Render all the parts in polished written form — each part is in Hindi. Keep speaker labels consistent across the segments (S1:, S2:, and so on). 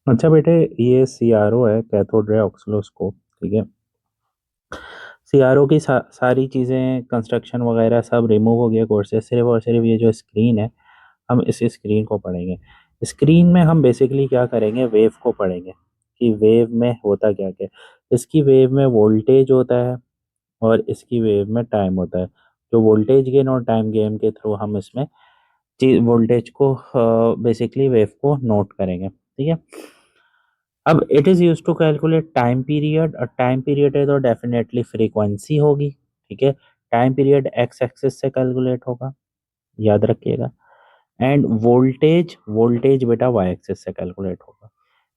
S1: अच्छा बेटे, ये CRO है, कैथोड रे ऑक्सीलोस्कोप। ठीक है। CRO की सारी चीज़ें, कंस्ट्रक्शन वगैरह सब रिमूव हो गया कोर्स से। सिर्फ और सिर्फ ये जो स्क्रीन है, हम इस स्क्रीन को पढ़ेंगे। स्क्रीन में हम बेसिकली क्या करेंगे, वेव को पढ़ेंगे कि वेव में होता क्या क्या। इसकी वेव में वोल्टेज होता है और इसकी वेव में टाइम होता है। जो वोल्टेज गेन और टाइम गेन के थ्रू हम इसमें वोल्टेज को, बेसिकली वेव को नोट करेंगे। ठीक है। अब it is use to calculate time period, और टाइम पीरियड है तो डेफिनेटली फ्रीक्वेंसी होगी। ठीक है। टाइम पीरियड एक्स एक्सिस से कैलकुलेट होगा, याद रखिएगा। एंड वोल्टेज, वोल्टेज बेटा वाई एक्सिस से कैलकुलेट होगा।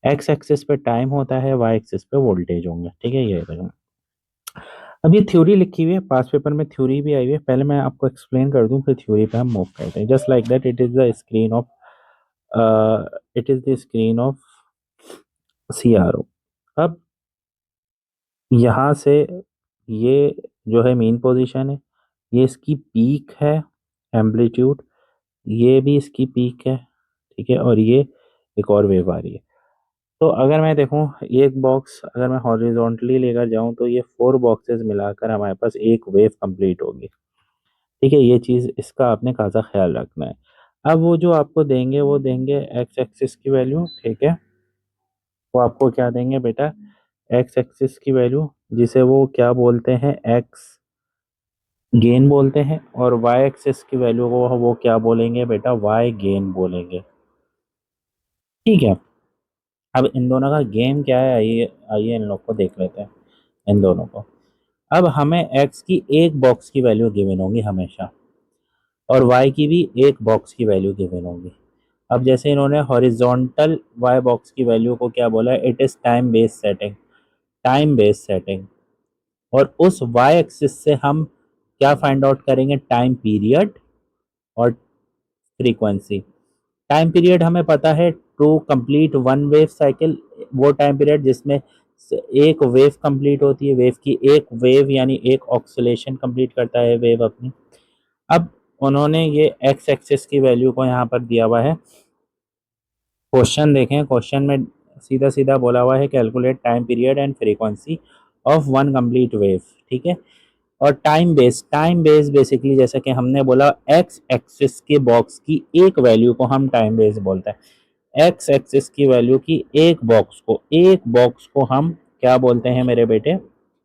S1: एक्स एक्सिस पे टाइम होता है, वाई एक्सिस पे वोल्टेज होंगे। ठीक है, ये देखो। अब ये थ्योरी लिखी हुई है, पास पेपर में थ्योरी भी आई हुई है। पहले मैं आपको एक्सप्लेन कर दूं, फिर थ्योरी पे हम मूव करते हैं। Just like that, it is the screen of, it is the screen of CRO। अब यहाँ से ये जो है मेन पोजीशन है, ये इसकी पीक है, एम्पलीट्यूड, ये भी इसकी पीक है। ठीक है। और ये एक और वेव आ रही है। तो अगर मैं देखूं, एक बॉक्स अगर मैं हॉरिजॉन्टली लेकर जाऊं तो ये 4 बॉक्सेस मिलाकर हमारे पास एक वेव कंप्लीट होगी। ठीक है, ये चीज़, इसका आपने खासा ख्याल रखना है। अब वो जो आपको देंगे, वो देंगे एक्स एक्सिस की वैल्यू। ठीक है। वो आपको क्या देंगे बेटा, एक्स एक्सिस की वैल्यू, जिसे वो क्या बोलते हैं, एक्स गेन बोलते हैं। और वाई एक्सिस की वैल्यू को वो क्या बोलेंगे बेटा, वाई गेन बोलेंगे। ठीक है। अब इन दोनों का गेम क्या है, आइए आइए इन लोग को देख लेते हैं, इन दोनों को। अब हमें एक्स की एक बॉक्स की वैल्यू गिवन होगी हमेशा, और वाई की भी एक बॉक्स की वैल्यू गिवन होगी। अब जैसे इन्होंने हॉरिजॉन्टल वाई बॉक्स की वैल्यू को क्या बोला है, it is time based setting, time based setting. और उस वाई एक्सिस से हम क्या फाइंड आउट करेंगे, टाइम पीरियड और फ्रीक्वेंसी। टाइम पीरियड हमें पता है, to complete one wave cycle, वो टाइम पीरियड जिसमें एक वेव कंप्लीट होती है, वेव की एक वेव यानी एक ऑक्सीलेशन कंप्लीट करता है वेव अपनी। अब उन्होंने ये एक्स एक्सिस की वैल्यू को यहाँ पर दिया हुआ है। क्वेश्चन देखें, क्वेश्चन में सीधा सीधा बोला हुआ है, calculate time period and frequency of one complete wave. ठीक है। और टाइम बेस बेसिकली जैसा कि हमने बोला, एक्स एक्सिस के बॉक्स की एक वैल्यू को हम टाइम बेस बोलते हैं। एक्स एक्सिस की वैल्यू की एक बॉक्स को हम क्या बोलते हैं मेरे बेटे,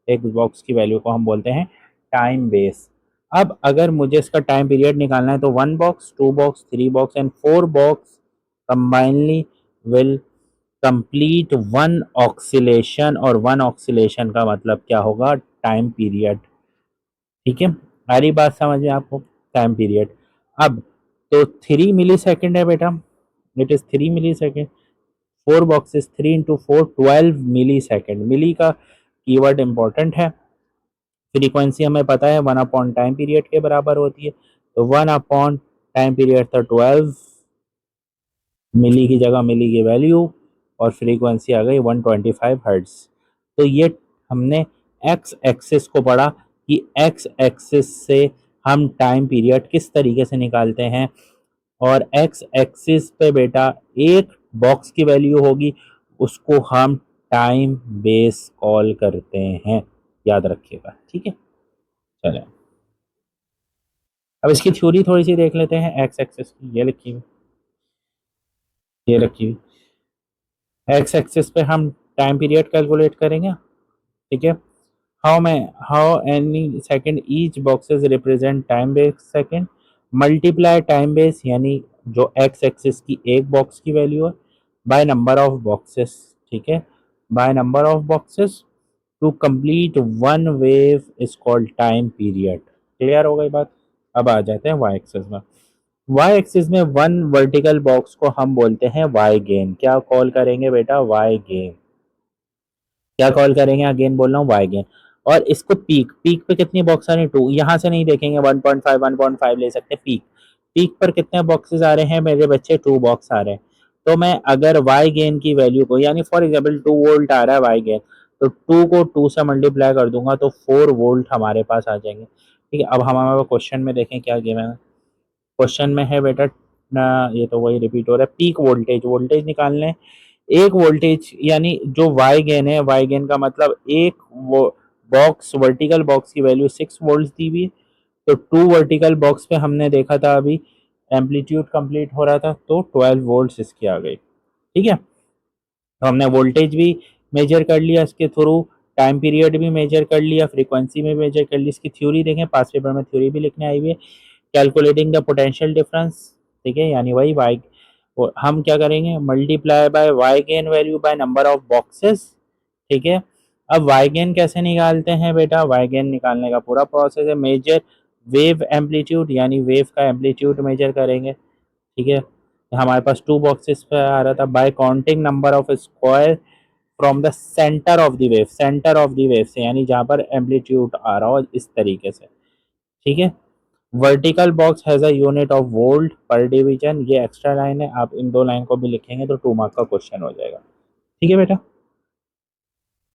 S1: एक बॉक्स की वैल्यू को हम बोलते हैं टाइम बेस। अब अगर मुझे इसका टाइम पीरियड निकालना है तो 1 box, 2 box, 3 box and 4 box combinedly will complete one oscillation, और वन ऑक्सीलेशन का मतलब क्या होगा, टाइम पीरियड। ठीक है, सारी बात समझ में आपको, टाइम पीरियड। अब तो 3 मिली सेकेंड है बेटा, it is 3 millisecond. 4 boxes, 3 into 4, 12 millisecond. Milli का कीवर्ड इंपॉर्टेंट है। फ्रीक्वेंसी हमें पता है 1 अपॉन टाइम पीरियड के बराबर होती है, तो 1 अपॉन टाइम पीरियड था 12, मिली की जगह मिली की वैल्यू, और फ्रीक्वेंसी आ गई 125 हर्ट्ज। तो ये हमने एक्स एक्सिस को पढ़ा कि एक्स एक्सिस से हम टाइम पीरियड किस तरीके से निकालते हैं। और एक्स एक्सिस पे बेटा एक बॉक्स की वैल्यू होगी, उसको हम टाइम बेस कॉल करते हैं, याद रखिएगा। ठीक है, चलें। अब इसकी थ्योरी थोड़ी सी देख लेते हैं एक्स एक्सिस की, ये लिखी हुई, ये रखी हुई। एक्स एक्सिस पे हम टाइम पीरियड कैलकुलेट करेंगे। ठीक है। How any second each boxes represent time base second, multiply time base यानी जो एक्स एक्सिस की एक बॉक्स की वैल्यू है, बाय नंबर ऑफ बॉक्सेस। ठीक है, by number of boxes to complete one wave is called time period. Clear हो गई बात। अब आ जाते हैं वाई एक्सिस में। वाई एक्सिस में वन वर्टिकल बॉक्स को हम बोलते हैं वाई गेन। क्या कॉल करेंगे बेटा, वाई गेन। क्या कॉल करेंगे, अगेन बोल रहा हूँ, वाई गेन। और इसको पीक, पीक पे कितनी बॉक्स आ रही है, 2। यहाँ से नहीं देखेंगे, 1.5 ले सकते। पीक, पीक पर कितने बॉक्सेस आ रहे हैं मेरे बच्चे, 2 बॉक्स आ रहे हैं। तो मैं अगर वाई गेन की वैल्यू को, यानी फॉर एग्जाम्पल 2 वोल्ट आ रहा है वाई गेन, तो 2 को 2 से मल्टीप्लाई कर दूंगा तो 4 वोल्ट हमारे पास आ जाएंगे। ठीक है। अब हम हमारे क्वेश्चन में देखें क्या गिवन है। क्वेश्चन में है बेटा, ये तो वही रिपीट हो रहा है, पीक वोल्टेज, वोल्टेज निकालने एक वोल्टेज यानी जो वाई गेन है, वाई गेन का मतलब एक वो बॉक्स, वर्टिकल बॉक्स की वैल्यू 6 वोल्ट दी हुई है, तो 2 वर्टिकल बॉक्स पे हमने देखा था अभी एम्पलीट्यूड कंप्लीट हो रहा था, तो 12 वोल्ट इसकी आ गई। ठीक है, तो हमने वोल्टेज भी मेजर कर लिया इसके थ्रू, टाइम पीरियड भी मेजर कर लिया, फ्रीक्वेंसी में मेजर कर ली। इसकी थ्योरी देखें, पास पेपर में थ्योरी भी लिखने आई हुई है, कैलकुलेटिंग द पोटेंशियल डिफरेंस। ठीक है, यानी वही वाई, और हम क्या करेंगे, multiply by Y gain value by number of boxes. ठीक है, अब वाई गेन कैसे निकालते हैं बेटा, वाई गेन निकालने का पूरा प्रोसेस है, मेजर वेव एम्पलीट्यूड, यानी वेव का एम्पलीट्यूड मेजर करेंगे। ठीक है, हमारे पास 2 बॉक्सेस पे आ रहा था, bye counting number of square from the centre of the wave, centre of the wave से, यानी जहां पर एम्पलीट्यूड आ रहा हो इस तरीके से। ठीक है, vertical box has a unit of volt पर डिवीजन, ये एक्स्ट्रा लाइन है, आप इन 2 लाइन को भी लिखेंगे तो 2 मार्क का क्वेश्चन हो जाएगा। ठीक है बेटा।